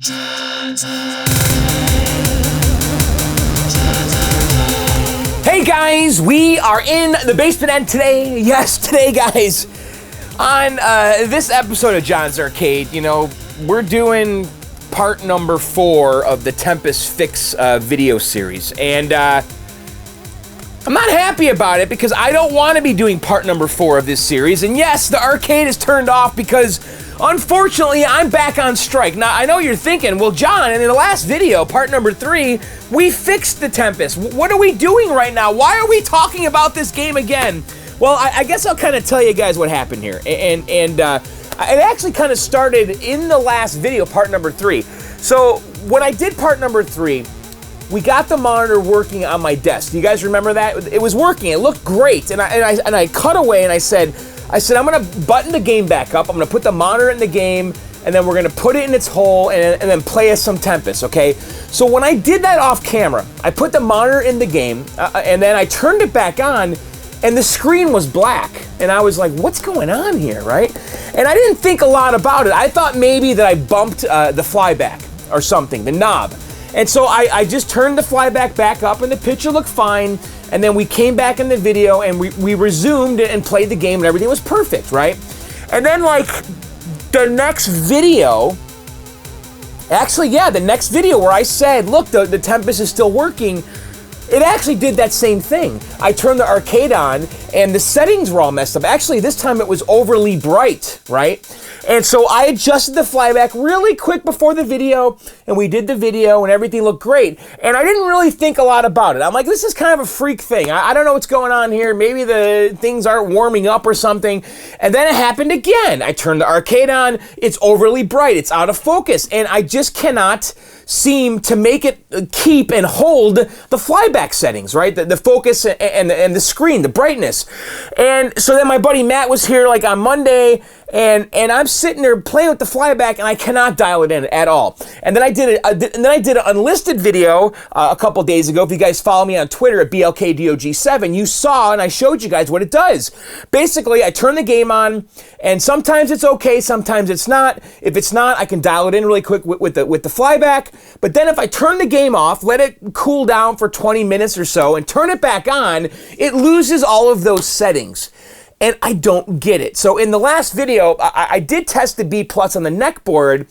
Hey guys, we are in the basement, and today, guys, on this episode of John's Arcade, you know, we're doing part number 4 of the Tempest FIX video series, and I'm not happy about it because I don't want to be doing part number 4 of this series, and yes, the arcade is turned off because unfortunately, I'm back on strike. Now, I know you're thinking, well, John, in the last video, part number 3, we fixed the Tempest. What are we doing right now? Why are we talking about this game again? Well, I guess I'll kind of tell you guys what happened here. And it actually kind of started in the last video, part number 3. So, when I did part number 3, we got the monitor working on my desk. Do you guys remember that? It was working. It looked great. And I cut away and I said, I'm gonna button the game back up. I'm gonna put the monitor in the game, and then we're gonna put it in its hole, and then play us some Tempest, okay? So when I did that off camera, I put the monitor in the game, and then I turned it back on, and the screen was black. And I was like, what's going on here, right? And I didn't think a lot about it. I thought maybe that I bumped the flyback or something, the knob. And so I just turned the flyback back up, and the picture looked fine. And then we came back in the video, and we resumed and played the game, and everything was perfect, right? And then, like, the next video, the next video where I said, look, the Tempest is still working, it actually did that same thing. I turned the arcade on, and the settings were all messed up. Actually, this time it was overly bright, right? And so I adjusted the flyback really quick before the video, and we did the video, and everything looked great. And I didn't really think a lot about it. I'm like, this is kind of a freak thing. I don't know what's going on here. Maybe the things aren't warming up or something. And then it happened again. I turned the arcade on. It's overly bright. It's out of focus. And I just cannot seem to make it keep and hold the flyback settings, right? The focus and the screen, the brightness. And so then my buddy Matt was here like on Monday, and I'm sitting there playing with the flyback, and I cannot dial it in at all. And then I did an unlisted video a couple days ago. If you guys follow me on Twitter at BLKDOG7, you saw, and I showed you guys what it does. Basically, I turn the game on, and sometimes it's okay, sometimes it's not. If it's not, I can dial it in really quick with the flyback. But then if I turn the game off, let it cool down for 20 minutes or so, and turn it back on, it loses all of those settings. And I don't get it. So in the last video, I did test the B plus on the neck board,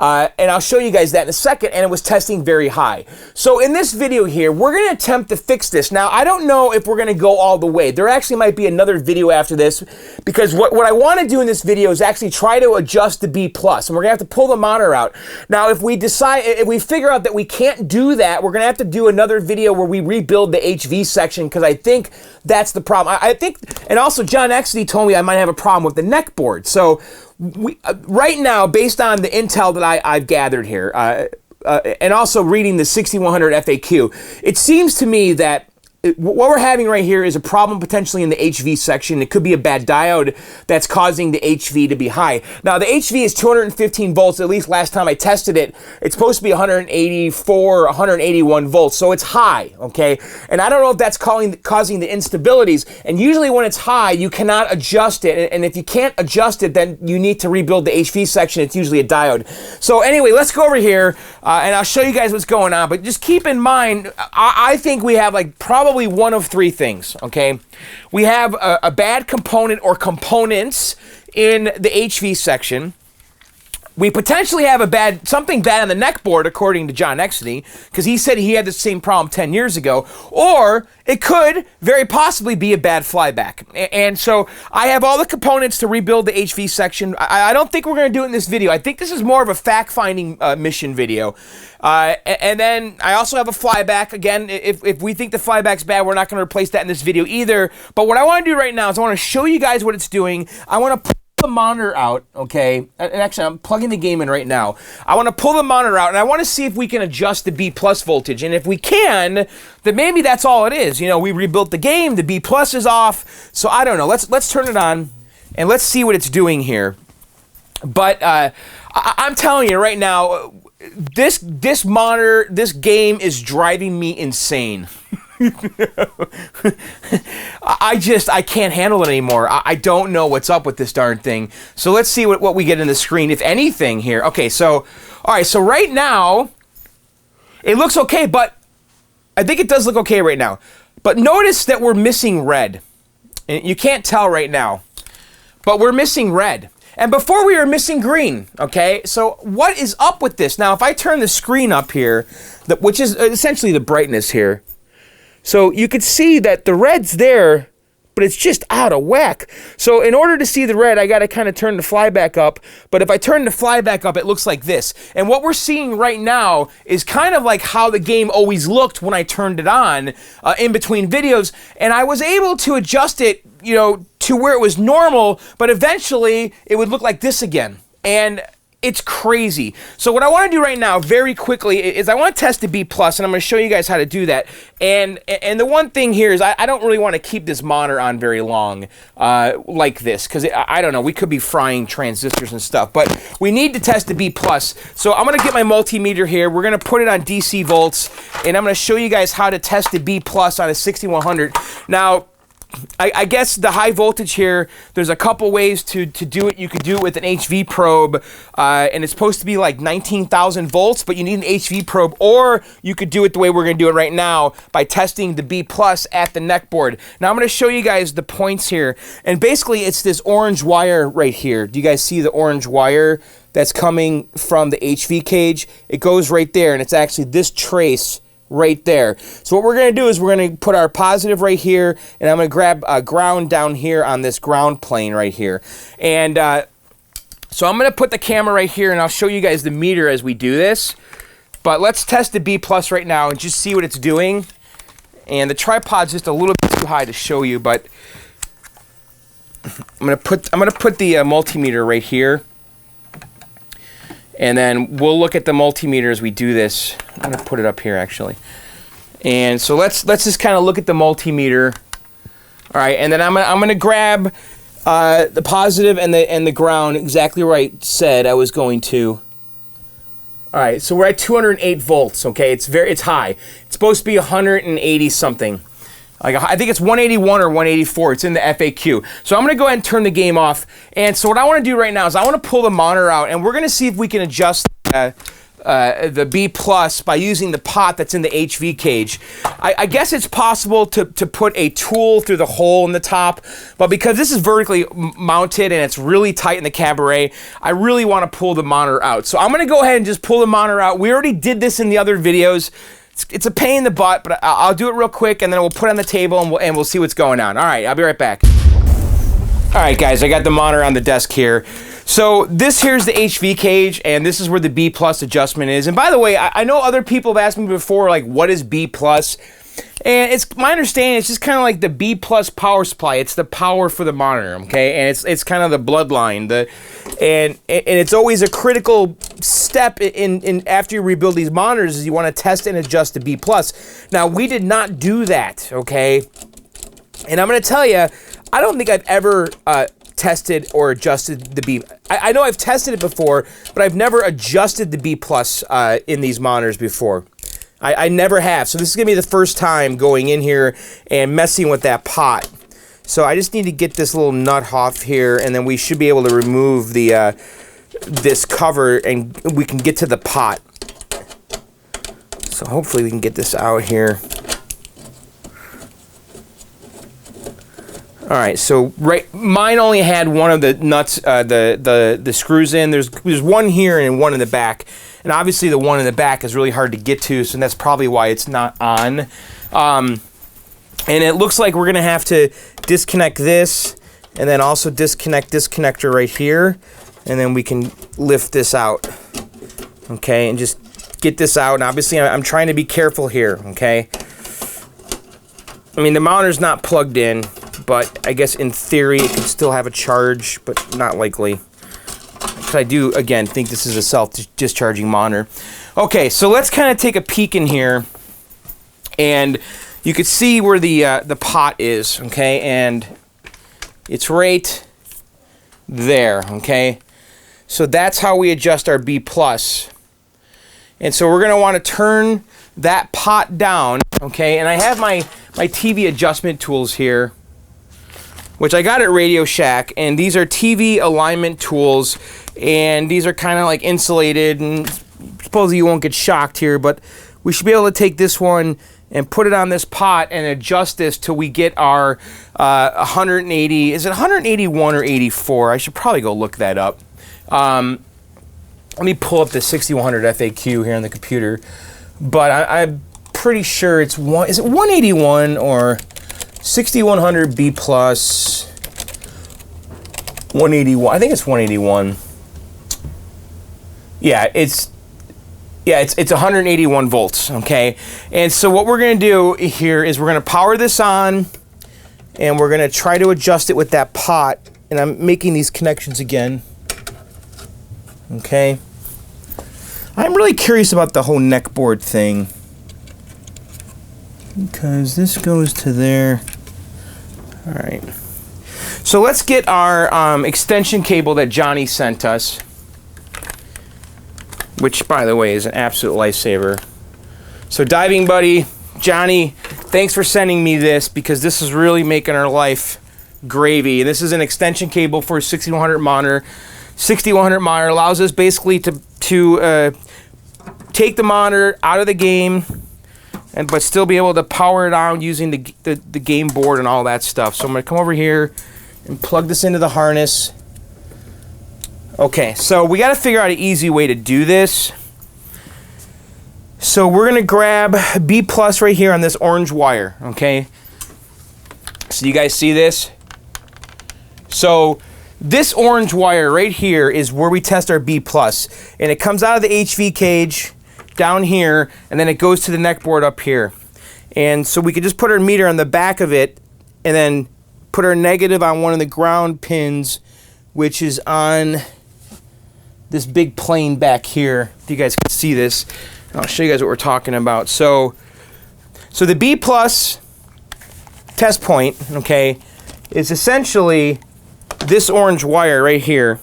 and I'll show you guys that in a second, and it was testing very high. So in this video here, we're gonna attempt to fix this. Now, I don't know if we're gonna go all the way. There actually might be another video after this, because what I wanna do in this video is actually try to adjust the B plus, and we're gonna have to pull the monitor out. Now, if we figure out that we can't do that, we're gonna have to do another video where we rebuild the HV section, because I think that's the problem. I think, and also John Exedy told me I might have a problem with the neck board. So right now, based on the intel that I've gathered here, and also reading the 6100 FAQ, it seems to me that what we're having right here is a problem potentially in the HV section. It could be a bad diode that's causing the HV to be high. Now, the HV is 215 volts, at least last time I tested it. It's supposed to be 184, 181 volts, so it's high, okay? And I don't know if that's causing the instabilities. And usually when it's high, you cannot adjust it. And if you can't adjust it, then you need to rebuild the HV section. It's usually a diode. So anyway, let's go over here, and I'll show you guys what's going on. But just keep in mind, I think we have like probably one of 3 things, okay? We have a bad component or components in the HV section. We potentially have something bad on the neck board, according to John Exedy, because he said he had the same problem 10 years ago. Or it could very possibly be a bad flyback. And so I have all the components to rebuild the HV section. I don't think we're going to do it in this video. I think this is more of a fact-finding mission video. And then I also have a flyback. Again, if we think the flyback's bad, we're not going to replace that in this video either. But what I want to do right now is I want to show you guys what it's doing. I want to the monitor out, okay, and actually I'm plugging the game in right now. I want to pull the monitor out, and I want to see if we can adjust the B plus voltage, and if we can, then maybe that's all it is. You know, we rebuilt the game, the B plus is off, so I don't know. Let's turn it on, and let's see what it's doing here. But I'm telling you right now, this monitor, this game is driving me insane. I can't handle it anymore. I don't know what's up with this darn thing. So let's see what we get in the screen, if anything here. Okay, so All right, so right now, it looks okay, but I think it does look okay right now. But notice that we're missing red. And you can't tell right now, but we're missing red. And before we were missing green, okay? So what is up with this? Now, if I turn the screen up here, which is essentially the brightness here, so you could see that the red's there, but it's just out of whack. So in order to see the red, I got to kind of turn the flyback up. But if I turn the flyback up, it looks like this. And what we're seeing right now is kind of like how the game always looked when I turned it on in between videos. And I was able to adjust it, you know, to where it was normal, but eventually it would look like this again. And it's crazy. So what I want to do right now, very quickly, is I want to test the B+, and I'm going to show you guys how to do that. And the one thing here is I don't really want to keep this monitor on very long like this, because I don't know, we could be frying transistors and stuff, but we need to test the B+. So I'm going to get my multimeter here. We're going to put it on DC volts, and I'm going to show you guys how to test the B+ on a 6100. Now, I guess the high voltage here, there's a couple ways to do it. You could do it with an HV probe, and it's supposed to be like 19,000 volts, but you need an HV probe, or you could do it the way we're going to do it right now by testing the B+ at the neck board. Now I'm going to show you guys the points here, and basically it's this orange wire right here. Do you guys see the orange wire that's coming from the HV cage? It goes right there, and it's actually this trace right there. So what we're going to do is we're going to put our positive right here, and I'm going to grab ground down here on this ground plane right here. And so I'm going to put the camera right here, and I'll show you guys the meter as we do this. But let's test the B+ right now and just see what it's doing. And the tripod's just a little bit too high to show you, but I'm going to put the multimeter right here. And then we'll look at the multimeter as we do this. I'm going to put it up here, actually. And so let's just kind of look at the multimeter. All right, and then I'm gonna grab the positive and the ground exactly where I said I was going to. All right, so we're at 208 volts. Okay, it's high. It's supposed to be 180 something. Like, I think it's 181 or 184. It's in the FAQ. So I'm going to go ahead and turn the game off. And so what I want to do right now is I want to pull the monitor out, and we're going to see if we can adjust the B+ by using the pot that's in the HV cage. I guess it's possible to put a tool through the hole in the top, but because this is vertically mounted and it's really tight in the cabaret, I really want to pull the monitor out. So I'm going to go ahead and just pull the monitor out. We already did this in the other videos. It's a pain in the butt, but I'll do it real quick, and then we'll put it on the table, and we'll see what's going on. All right, I'll be right back. All right, guys, I got the monitor on the desk here. So this here's the HV cage, and this is where the B+ adjustment is. And by the way, I know other people have asked me before, like, what is B+? And it's my understanding, it's just kind of like the B+ power supply. It's the power for the monitor, okay? And it's kind of the bloodline. And it's always a critical step in after you rebuild these monitors is you want to test and adjust the B+. Now, we did not do that, okay? And I'm going to tell you, I don't think I've ever tested or adjusted the B. I know I've tested it before, but I've never adjusted the B+ in these monitors before. I never have. So this is going to be the first time going in here and messing with that pot. So I just need to get this little nut off here, and then we should be able to remove the this cover, and we can get to the pot. So hopefully we can get this out here. All right, so mine only had one of the nuts, the screws in. There's one here and one in the back, and obviously the one in the back is really hard to get to, so that's probably why it's not on. And it looks like we're gonna have to disconnect this, and then also disconnect this connector right here, and then we can lift this out, okay, and just get this out. And obviously I'm trying to be careful here, okay. I mean, the monitor's not plugged in, but I guess in theory it could still have a charge, but not likely. Because I do, again, think this is a self-discharging monitor. Okay, so let's kind of take a peek in here, and you can see where the pot is, okay, and it's right there, okay. So that's how we adjust our B+. And so we're going to want to turn that pot down, okay, and I have my TV adjustment tools here, which I got at Radio Shack, and these are TV alignment tools, and these are kind of like insulated, and supposedly you won't get shocked here, but we should be able to take this one and put it on this pot and adjust this till we get our 180. Is it 181 or 84? I should probably go look that up. Let me pull up the 6100 FAQ here on the computer, but I'm pretty sure it's is it 181 or 6100 B plus 181? I think it's 181. Yeah, it's 181 volts, okay? And so what we're gonna do here is we're gonna power this on and we're gonna try to adjust it with that pot, and I'm making these connections again, okay? I'm really curious about the whole neck board thing, because this goes to there. All right, so let's get our extension cable that Johnny sent us, which, by the way, is an absolute lifesaver. So Diving Buddy, Johnny, thanks for sending me this, because this is really making our life gravy. And this is an extension cable for a 6100 monitor. 6100 monitor allows us basically to take the monitor out of the game, but still be able to power it on using the game board and all that stuff. So I'm going to come over here and plug this into the harness. Okay, so we got to figure out an easy way to do this. So we're going to grab B plus right here on this orange wire, okay? So you guys see this? So this orange wire right here is where we test our B plus, and it comes out of the HV cage down here, and then it goes to the neck board up here. And so we could just put our meter on the back of it and then put our negative on one of the ground pins, which is on this big plane back here. If you guys can see this, I'll show you guys what we're talking about. So the B plus test point, okay, is essentially this orange wire right here.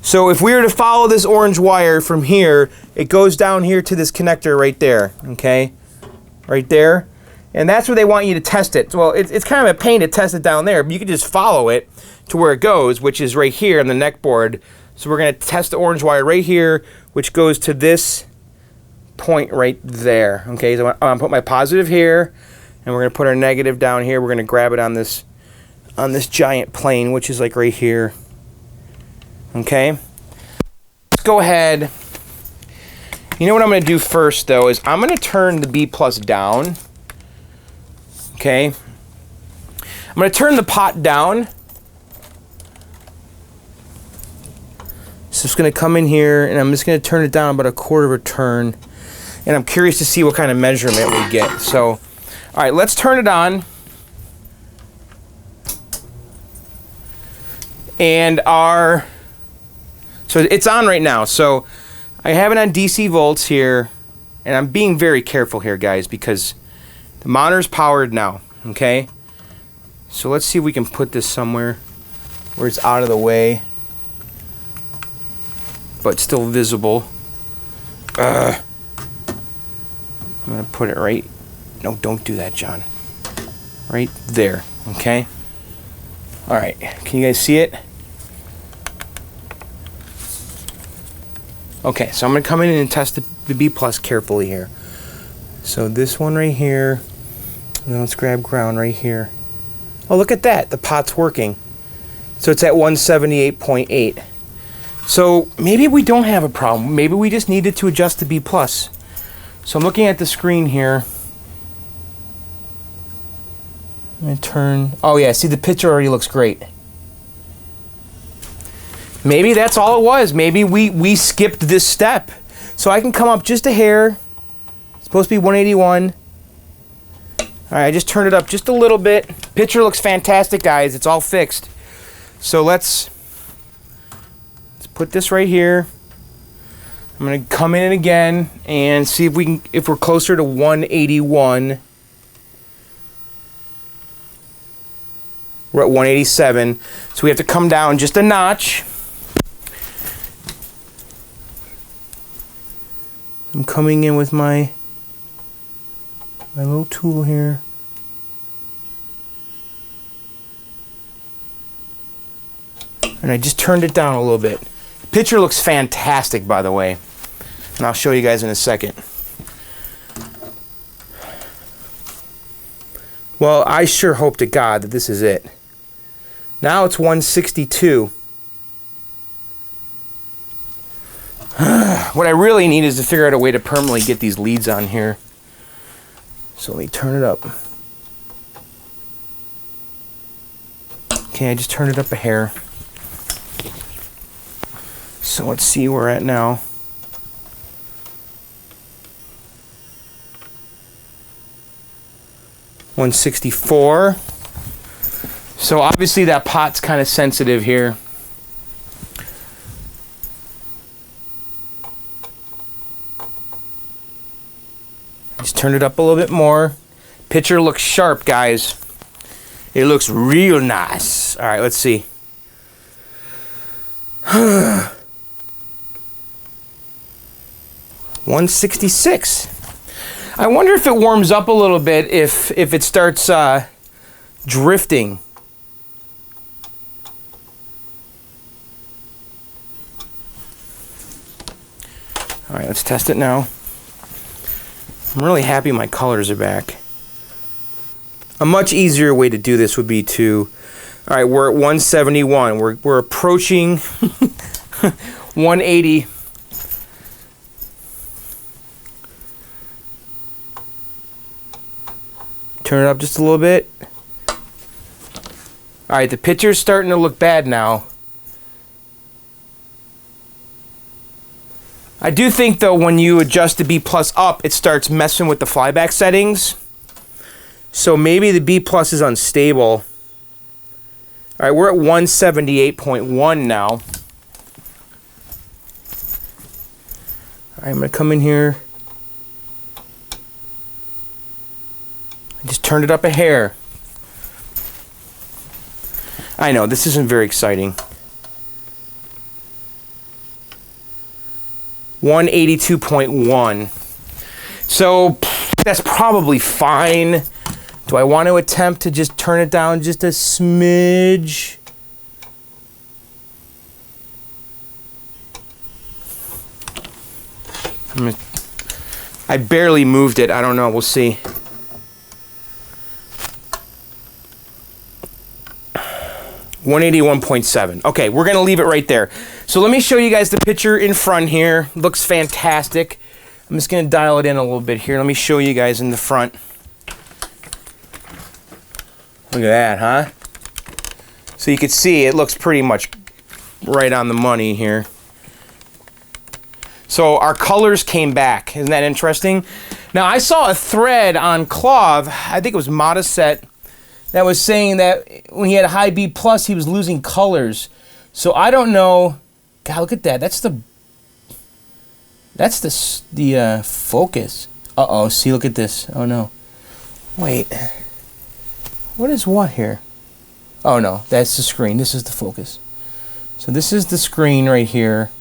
So if we were to follow this orange wire from here, it goes down here to this connector right there, okay, right there. And that's where they want you to test it. Well, it's kind of a pain to test it down there, but you can just follow it to where it goes, which is right here on the neck board. So we're going to test the orange wire right here, which goes to this point right there. Okay, so I'm going to put my positive here, and we're going to put our negative down here. We're going to grab it on this giant plane, which is like right here. Okay, let's go ahead. You know what I'm going to do first, though, is I'm going to turn the B plus down. Okay, I'm going to turn the pot down. So it's going to come in here, and I'm just going to turn it down about a quarter of a turn. And I'm curious to see what kind of measurement we get. So, all right, let's turn it on. And so it's on right now. So I have it on DC volts here, and I'm being very careful here, guys, because the monitor's powered now, okay? So let's see if we can put this somewhere where it's out of the way, but still visible. I'm gonna put it right, no, don't do that, John. Right there, okay? All right, can you guys see it? Okay, so I'm gonna come in and test the B plus carefully here. So this one right here, and then let's grab ground right here. Oh, look at that, the pot's working. So it's at 178.8. So maybe we don't have a problem. Maybe we just needed to adjust the B plus. So I'm looking at the screen here. I'm gonna turn, oh yeah, see the picture already looks great. Maybe that's all it was. Maybe we skipped this step. So I can come up just a hair. It's supposed to be 181. All right, I just turned it up just a little bit. Picture looks fantastic, guys. It's all fixed. So let's put this right here. I'm gonna come in again and see if we're closer to 181. We're at 187, so we have to come down just a notch. I'm coming in with my little tool here. And I just turned it down a little bit. The picture looks fantastic, by the way. And I'll show you guys in a second. Well, I sure hope to God that this is it. Now it's 162. What I really need is to figure out a way to permanently get these leads on here. So let me turn it up. Okay, I just turned it up a hair. So let's see where we're at now. $164. So obviously that pot's kind of sensitive here. Just turn it up a little bit more. Picture looks sharp, guys. It looks real nice. All right, let's see. 166. I wonder if it warms up a little bit if it starts drifting. All right, let's test it now. I'm really happy my colors are back. A much easier way to do this would be to, all right, we're at 171. We're approaching 180. Turn it up just a little bit. All right, the picture's starting to look bad now. I do think, though, when you adjust the B plus up, it starts messing with the flyback settings. So maybe the B plus is unstable. All right, we're at 178.1 now. All right, I'm going to come in here. I just turned it up a hair. I know, this isn't very exciting. 182.1. So that's probably fine. Do I want to attempt to just turn it down just a smidge? I barely moved it. I don't know. We'll see. $181.7. Okay, we're gonna leave it right there. So let me show you guys the picture in front here. Looks fantastic. I'm just gonna dial it in a little bit here. Let me show you guys in the front. Look at that, huh? So you can see it looks pretty much right on the money here. So our colors came back. Isn't that interesting? Now I saw a thread on Clove, I think it was Modest, that was saying that when he had a high B plus, he was losing colors. So I don't know. God, look at that. That's the focus. Uh-oh. See, look at this. Oh, no. Wait. What is what here? Oh, no. That's the screen. This is the focus. So this is the screen right here.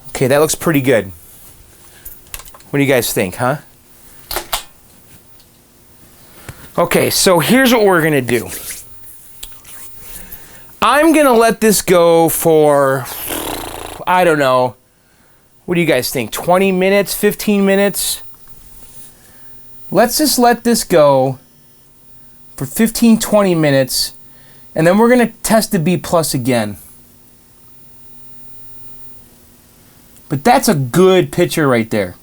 Okay, that looks pretty good. What do you guys think, huh? Okay, so here's what we're gonna do. I'm gonna let this go for, I don't know, what do you guys think? 20 minutes, 15 minutes? Let's just let this go for 15, 20 minutes, and then we're gonna test the B plus again. But that's a good picture right there.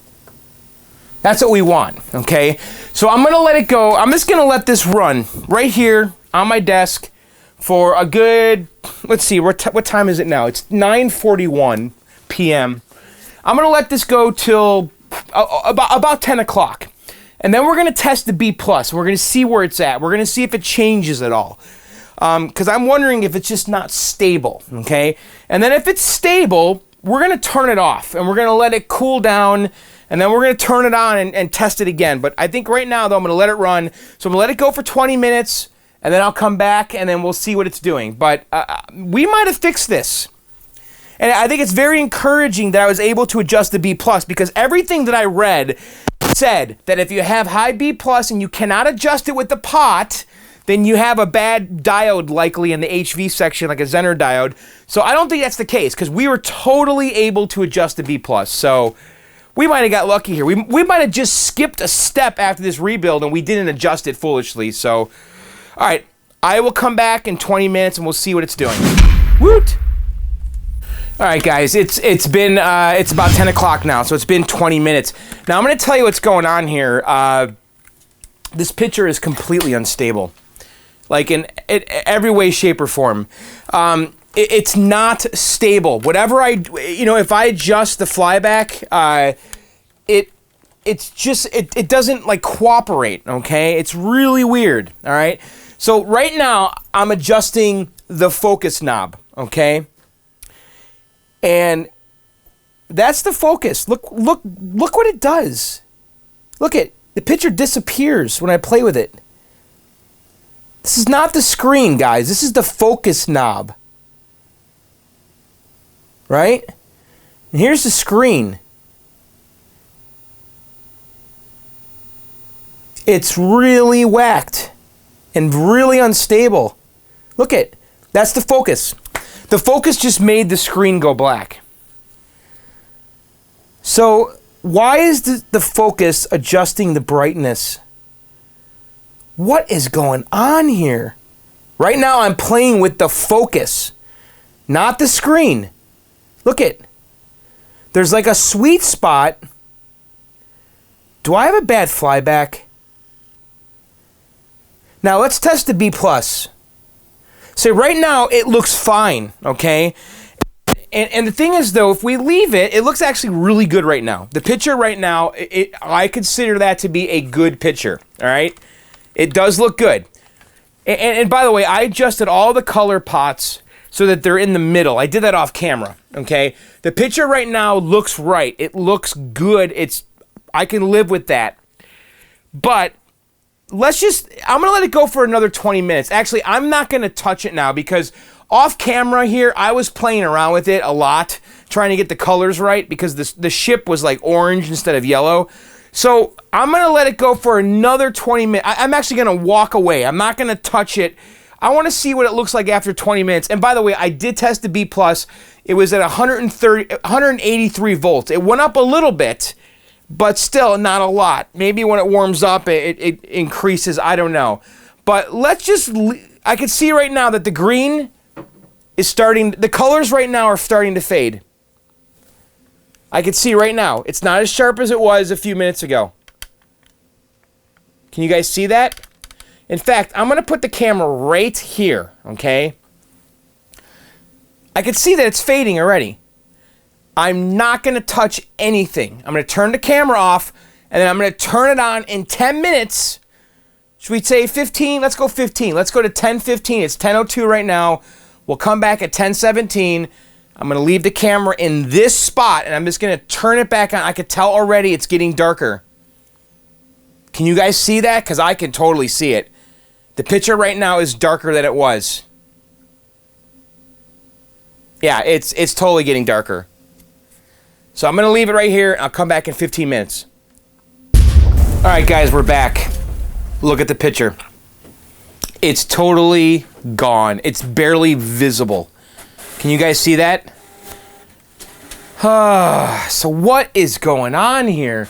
That's what we want, okay? So I'm gonna let it go. I'm just gonna let this run right here on my desk for a good, let's see, what time is it now? It's 9:41 p.m. I'm gonna let this go till about 10 o'clock. And then we're gonna test the B plus. We're gonna see where it's at. We're gonna see if it changes at all. Because I'm wondering if it's just not stable, okay? And then if it's stable, we're gonna turn it off and we're gonna let it cool down. And then we're going to turn it on and test it again. But I think right now, though, I'm going to let it run. So I'm going to let it go for 20 minutes, and then I'll come back, and then we'll see what it's doing. But we might have fixed this. And I think it's very encouraging that I was able to adjust the B+, because everything that I read said that if you have high B+ and you cannot adjust it with the pot, then you have a bad diode likely in the HV section, like a Zener diode. So I don't think that's the case, because we were totally able to adjust the B+. So we might have got lucky here. We might have just skipped a step after this rebuild and we didn't adjust it foolishly. So, all right, I will come back in 20 minutes and we'll see what it's doing. Woot! All right, guys, it's about 10 o'clock now, so it's been 20 minutes. Now I'm going to tell you what's going on here. This picture is completely unstable, like in every way, shape, or form. It's not stable. Whatever if I adjust the flyback, it doesn't like cooperate. Okay, it's really weird. All right. So right now I'm adjusting the focus knob. Okay. And that's the focus. Look what it does. Look at the picture disappears when I play with it. This is not the screen, guys. This is the focus knob. Right? And here's the screen. It's really whacked and really unstable. Look at, that's the focus. The focus just made the screen go black. So why is the focus adjusting the brightness? What is going on here? Right now I'm playing with the focus, not the screen. Look at, there's like a sweet spot. Do I have a bad flyback? Now let's test the B+. So right now, it looks fine, okay? And the thing is, though, if we leave it, it looks actually really good right now. The picture right now, I consider that to be a good picture, all right? It does look good. And by the way, I adjusted all the color pots so that they're in the middle. I did that off camera, okay? The picture right now looks right. It looks good. I can live with that. But I'm going to let it go for another 20 minutes. Actually, I'm not going to touch it now because off camera here, I was playing around with it a lot, trying to get the colors right because the ship was like orange instead of yellow. So I'm going to let it go for another 20 minutes. I'm actually going to walk away. I'm not going to touch it. I want to see what it looks like after 20 minutes. And by the way, I did test the B+. It was at 183 volts. It went up a little bit, but still not a lot. Maybe when it warms up, it increases. I don't know. But I can see right now that the green is starting, the colors right now are starting to fade. I can see right now. It's not as sharp as it was a few minutes ago. Can you guys see that? In fact, I'm going to put the camera right here, okay? I can see that it's fading already. I'm not going to touch anything. I'm going to turn the camera off, and then I'm going to turn it on in 10 minutes. Should we say 15? Let's go 15. Let's go to 10:15. It's 10:02 right now. We'll come back at 10:17. I'm going to leave the camera in this spot, and I'm just going to turn it back on. I could tell already it's getting darker. Can you guys see that? Because I can totally see it. The picture right now is darker than it was. Yeah, it's totally getting darker. So I'm going to leave it right here. I'll come back in 15 minutes. All right, guys, we're back. Look at the picture. It's totally gone. It's barely visible. Can you guys see that? So what is going on here?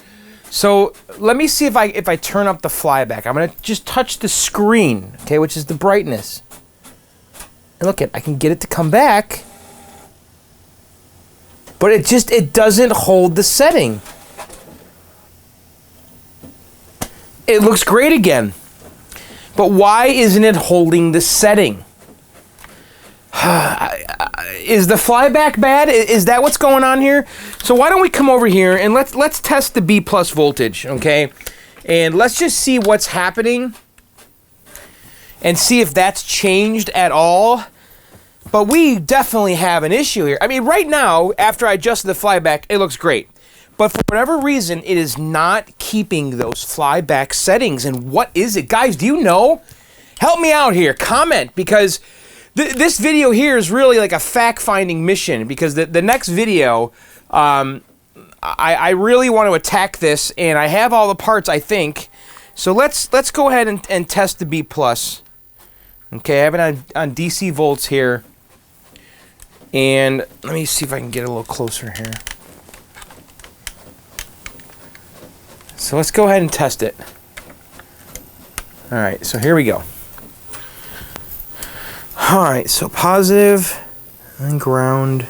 So let me see if I turn up the flyback. I'm going to just touch the screen, okay, which is the brightness. And look, I can get it to come back. But it doesn't hold the setting. It looks great again. But why isn't it holding the setting? Is the flyback bad? Is that what's going on here? So why don't we come over here and let's test the B+ voltage, okay? And let's just see what's happening and see if that's changed at all. But we definitely have an issue here. I mean, right now, after I adjusted the flyback, it looks great. But for whatever reason, it is not keeping those flyback settings. And what is it? Guys, do you know? Help me out here. Comment, because this video here is really like a fact-finding mission. Because the next video, I really want to attack this, and I have all the parts, I think. So let's go ahead and test the B+. Okay, I have it on DC volts here. And let me see if I can get a little closer here. So let's go ahead and test it. All right, so here we go. All right, so positive and ground.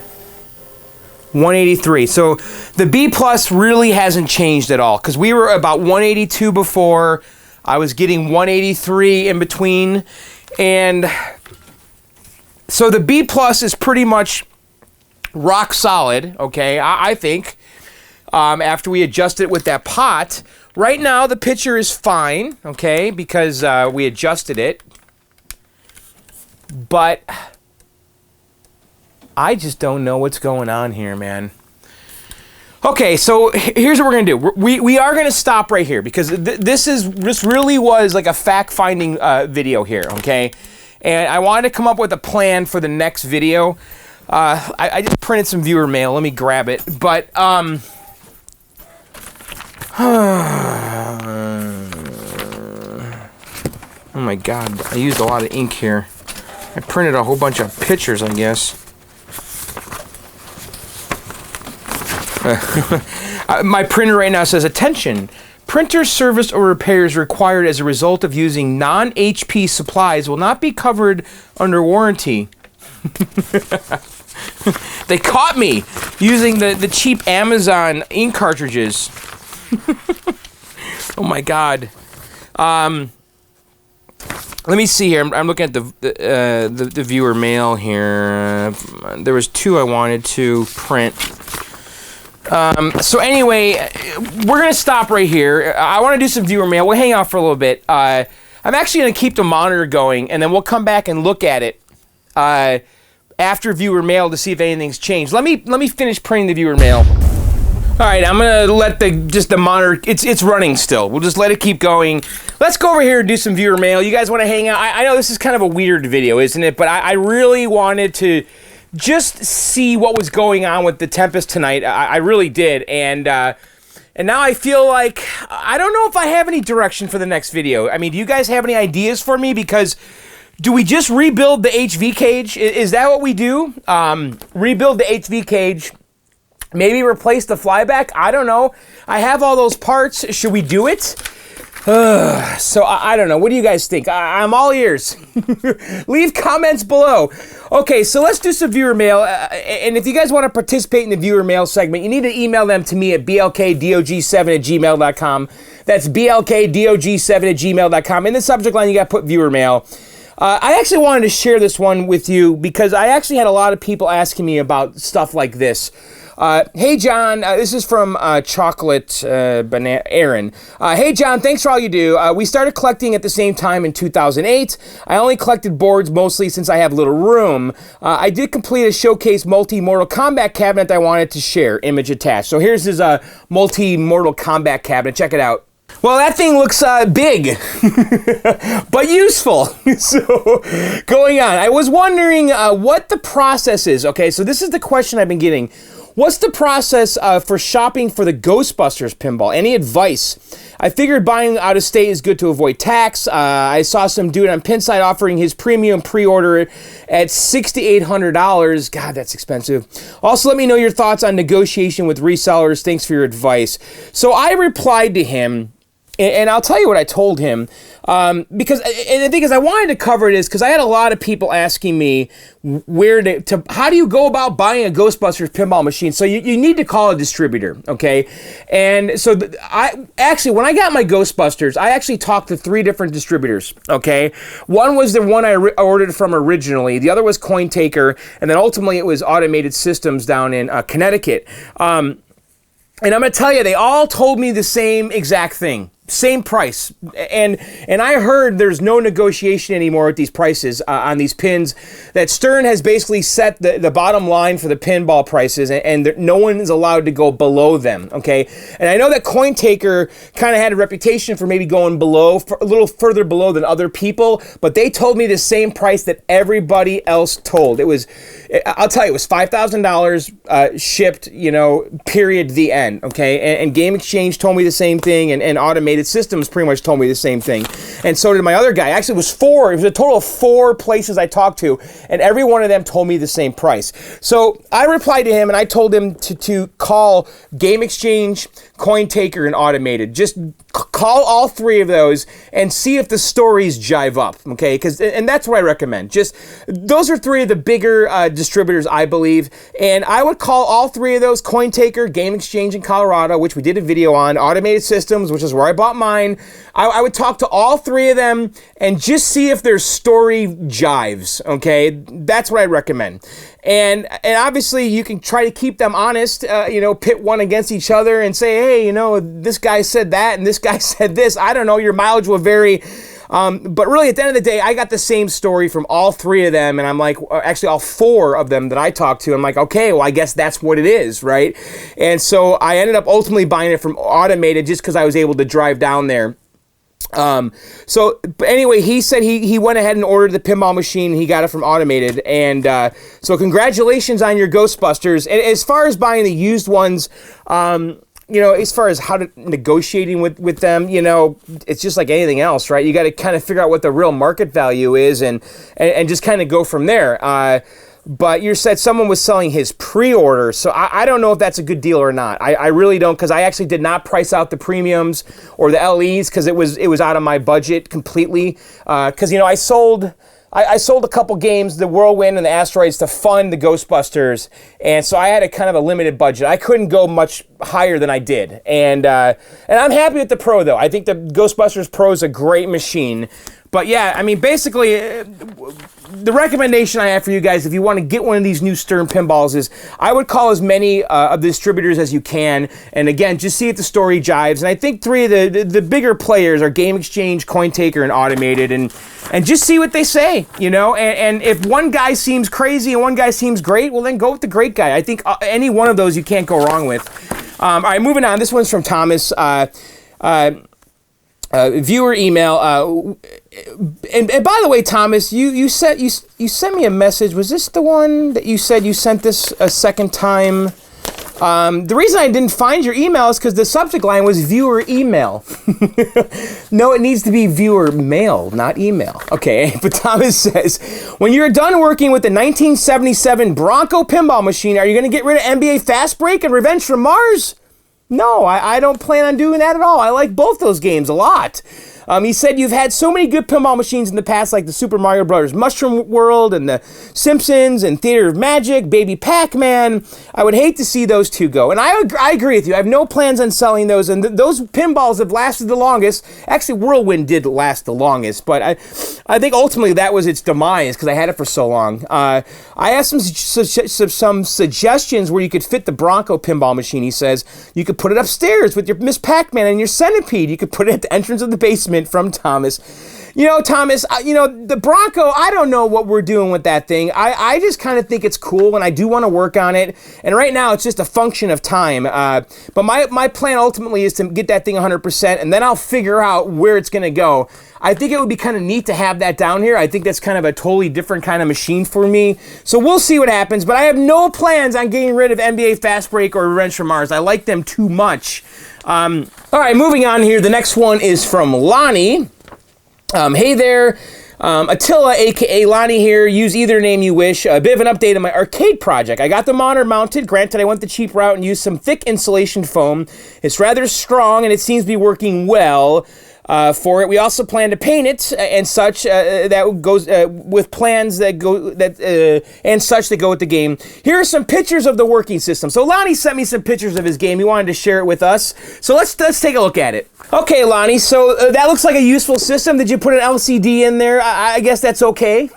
183. So the B plus really hasn't changed at all because we were about 182 before. I was getting 183 in between. And so the B plus is pretty much rock solid, okay, I think, after we adjust it with that pot. Right now, the pitcher is fine, okay, because we adjusted it. But I just don't know what's going on here, man. Okay, so here's what we're going to do. We are going to stop right here because this really was like a fact-finding video here, okay? And I wanted to come up with a plan for the next video. I just printed some viewer mail. Let me grab it. But, oh my God, I used a lot of ink here. I printed a whole bunch of pictures, I guess. My printer right now says, attention, printer service or repairs required as a result of using non-HP supplies will not be covered under warranty. They caught me using the cheap Amazon ink cartridges. Oh my God. Let me see here. I'm looking at the viewer mail here. There was two I wanted to print. So anyway, we're going to stop right here. I want to do some viewer mail. We'll hang out for a little bit. I'm actually going to keep the monitor going, and then we'll come back and look at it after viewer mail to see if anything's changed. Let me finish printing the viewer mail. All right, I'm going to let the monitor, it's running still. We'll just let it keep going. Let's go over here and do some viewer mail. You guys want to hang out? I know this is kind of a weird video, isn't it? But I really wanted to just see what was going on with the Tempest tonight. I really did, and now I feel like I don't know if I have any direction for the next video. I mean, do you guys have any ideas for me? Because do we just rebuild the HV cage? Is that what we do? Rebuild the HV cage, maybe replace the flyback? I don't know. I have all those parts. Should we do it? So I don't know. What do you guys think? I'm all ears. Leave comments below. Okay, so let's do some viewer mail. And if you guys want to participate in the viewer mail segment, you need to email them to me at blkdog7@gmail.com. That's blkdog7@gmail.com. In the subject line, you got to put viewer mail. I actually wanted to share this one with you because I actually had a lot of people asking me about stuff like this. Hey John, this is from Chocolate Aaron. Hey John, thanks for all you do. We started collecting at the same time in 2008. I only collected boards mostly since I have little room. I did complete a showcase multi-Mortal Kombat cabinet that I wanted to share, image attached. So here's his multi-Mortal Kombat cabinet. Check it out. Well, that thing looks big, but useful. So, going on. I was wondering what the process is. Okay, so this is the question I've been getting. What's the process for shopping for the Ghostbusters pinball? Any advice? I figured buying out of state is good to avoid tax. I saw some dude on Pinside offering his premium pre-order at $6,800. God, that's expensive. Also, let me know your thoughts on negotiation with resellers. Thanks for your advice. So I replied to him, and I'll tell you what I told him, because and the thing is, I wanted to cover this because I had a lot of people asking me how do you go about buying a Ghostbusters pinball machine? So you need to call a distributor, okay? And so when I got my Ghostbusters, I actually talked to 3 different distributors, okay? One was the one I ordered from originally. The other was CoinTaker, and then ultimately it was Automated Systems down in Connecticut. And I'm going to tell you, they all told me the same exact thing. Same price. And I heard there's no negotiation anymore with these prices on these pins, that Stern has basically set the bottom line for the pinball prices, and no one is allowed to go below them, okay? And I know that CoinTaker kind of had a reputation for maybe going below, a little further below than other people, but they told me the same price that everybody else told. I'll tell you, it was $5,000 shipped, period, the end, okay? And Game Exchange told me the same thing, and Automated Automated Systems pretty much told me the same thing. And so did my other guy. Actually, it was 4. It was a total of 4 places I talked to, and every one of them told me the same price. So I replied to him, and I told him to call Game Exchange, CoinTaker, and Automated. Just call all 3 of those and see if the stories jive up, okay? And that's what I recommend. Just those are 3 of the bigger distributors, I believe, and I would call all 3 of those: CoinTaker, Game Exchange in Colorado, which we did a video on, Automated Systems, which is where I bought mine. I would talk to all 3 of them and just see if their story jives, okay? That's what I recommend. And obviously you can try to keep them honest, pit one against each other and say, hey, this guy said that and this guy said this. I don't know, your mileage will vary. But really, at the end of the day, I got the same story from all 3 of them, and I'm like, actually all 4 of them that I talked to, I'm like, okay, well, I guess that's what it is, right? And so I ended up ultimately buying it from Automated just because I was able to drive down there. But anyway, he said he went ahead and ordered the pinball machine. He got it from Automated, and so congratulations on your Ghostbusters. And as far as buying the used ones, as far as how to negotiating with them, it's just like anything else, right? You got to kind of figure out what the real market value is, and just kind of go from there. But you said someone was selling his pre-order, so I don't know if that's a good deal or not. I really don't, because I actually did not price out the premiums or the LEs because it was out of my budget completely. Because I sold a couple games, the Whirlwind and the Asteroids, to fund the Ghostbusters, and so I had a kind of a limited budget. I couldn't go much higher than I did, and I'm happy with the Pro though. I think the Ghostbusters Pro is a great machine. But yeah, I mean, basically, the recommendation I have for you guys, if you want to get one of these new Stern pinballs, is I would call as many of the distributors as you can, and again, just see if the story jives. And I think 3 of the bigger players are Game Exchange, CoinTaker, and Automated, and just see what they say, And if one guy seems crazy and one guy seems great, well, then go with the great guy. I think any one of those you can't go wrong with. All right, moving on. This one's from Thomas. Viewer email, and by the way, Thomas, you sent me a message. Was this the one that you said you sent this a second time? The reason I didn't find your email is because the subject line was viewer email. No, it needs to be viewer mail, not email. Okay, but Thomas says, when you're done working with the 1977 Bronco pinball machine, are you going to get rid of NBA Fast Break and Revenge from Mars? No, I don't plan on doing that at all. I like both those games a lot. He said you've had so many good pinball machines in the past, like the Super Mario Brothers Mushroom World and the Simpsons and Theater of Magic, Baby Pac-Man. I would hate to see those 2 go. And I agree with you. I have no plans on selling those. And those pinballs have lasted the longest. Actually, Whirlwind did last the longest. But I think ultimately that was its demise because I had it for so long. I asked some suggestions where you could fit the Bronco pinball machine. He says you could put it upstairs with your Miss Pac-Man and your Centipede. You could put it at the entrance of the basement. From Thomas. Thomas, the Bronco, I don't know what we're doing with that thing. I just kind of think it's cool, and I do want to work on it. And right now, it's just a function of time. But my plan ultimately is to get that thing 100%, and then I'll figure out where it's going to go. I think it would be kind of neat to have that down here. I think that's kind of a totally different kind of machine for me. So we'll see what happens, but I have no plans on getting rid of NBA Fast Break or Revenge from Mars. I like them too much. All right, moving on here. The next one is from Lonnie. Hey there, Attila, aka Lonnie here. Use either name you wish. A bit of an update on my arcade project. I got the monitor mounted. Granted, I went the cheap route and used some thick insulation foam. It's rather strong and it seems to be working well. For it, we also plan to paint it and such. That goes with plans that go and such that go with the game. Here are some pictures of the working system. So Lonnie sent me some pictures of his game. He wanted to share it with us. So let's take a look at it. Okay, Lonnie. So that looks like a useful system. Did you put an LCD in there? I guess that's okay.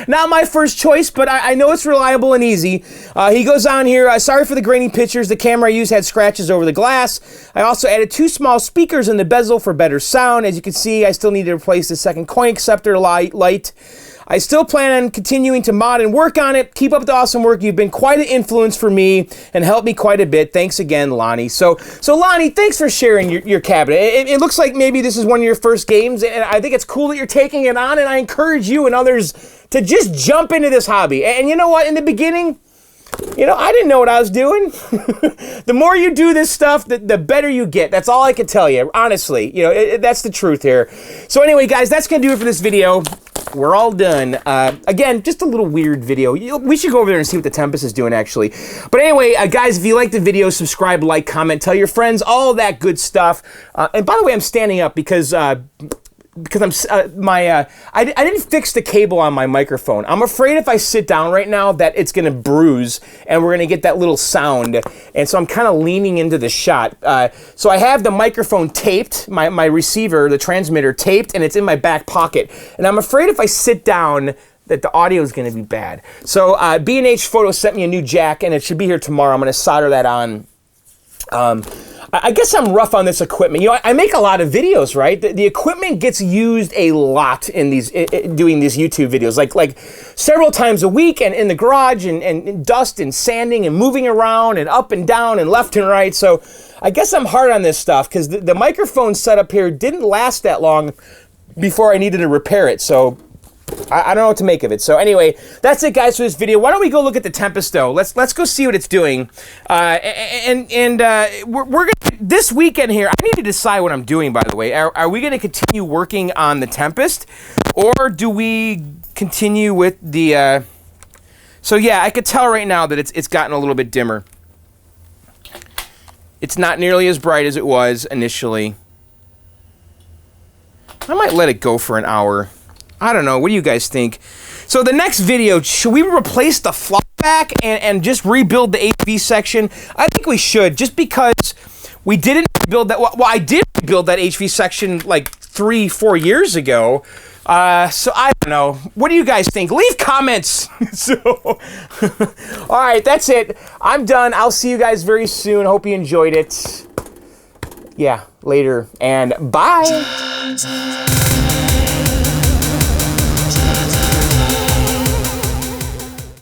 Not my first choice, but I know it's reliable and easy. He goes on here. Sorry for the grainy pictures. The camera I used had scratches over the glass. I also added 2 small speakers in the bezel for better sound. As you can see, I still need to replace the second coin acceptor light. I still plan on continuing to mod and work on it. Keep up the awesome work. You've been quite an influence for me and helped me quite a bit. Thanks again, Lonnie. So Lonnie, thanks for sharing your cabinet. It looks like maybe this is one of your first games, and I think it's cool that you're taking it on, and I encourage you and others to just jump into this hobby. And you know what? In the beginning, You know, I didn't know what I was doing. The more you do this stuff, the better you get. That's all I can tell you, honestly. You know, that's the truth here. So anyway, guys, that's going to do it for this video. We're all done. Again, just a little weird video. We should go over there and see what the Tempest is doing, actually. But anyway, guys, if you like the video, subscribe, like, comment, tell your friends, all that good stuff. And by the way, I'm standing up because I'm I didn't fix the cable on my microphone. I'm afraid if I sit down right now that it's gonna bruise and we're gonna get that little sound, and so I'm kind of leaning into the shot. So I have the microphone taped, my receiver, the transmitter taped, and it's in my back pocket, and I'm afraid if I sit down that the audio is gonna be bad. So B&H Photo sent me a new jack, and it should be here tomorrow. I'm gonna solder that on. I guess I'm rough on this equipment. You know, I make a lot of videos, right? The equipment gets used a lot in these doing these YouTube videos, like several times a week, and in the garage, and dust and sanding and moving around and up and down and left and right. So I guess I'm hard on this stuff because the microphone setup here didn't last that long before I needed to repair it. So I don't know what to make of it. So anyway, that's it, guys, for this video. Why don't we go look at the Tempest, though? Let's go see what it's doing. We're gonna this weekend here. I need to decide what I'm doing. By the way, are we going to continue working on the Tempest, or do we continue with the? So yeah, I could tell right now that it's gotten a little bit dimmer. It's not nearly as bright as it was initially. I might let it go for an hour. I don't know. What do you guys think? So the next video, should we replace the flop back and just rebuild the HV section? I think we should, just because we didn't build that. Well, I did build that HV section like 3-4 years ago. So I don't know. What do you guys think? Leave comments. All right, that's it. I'm done. I'll see you guys very soon. Hope you enjoyed it. Yeah, later, and bye.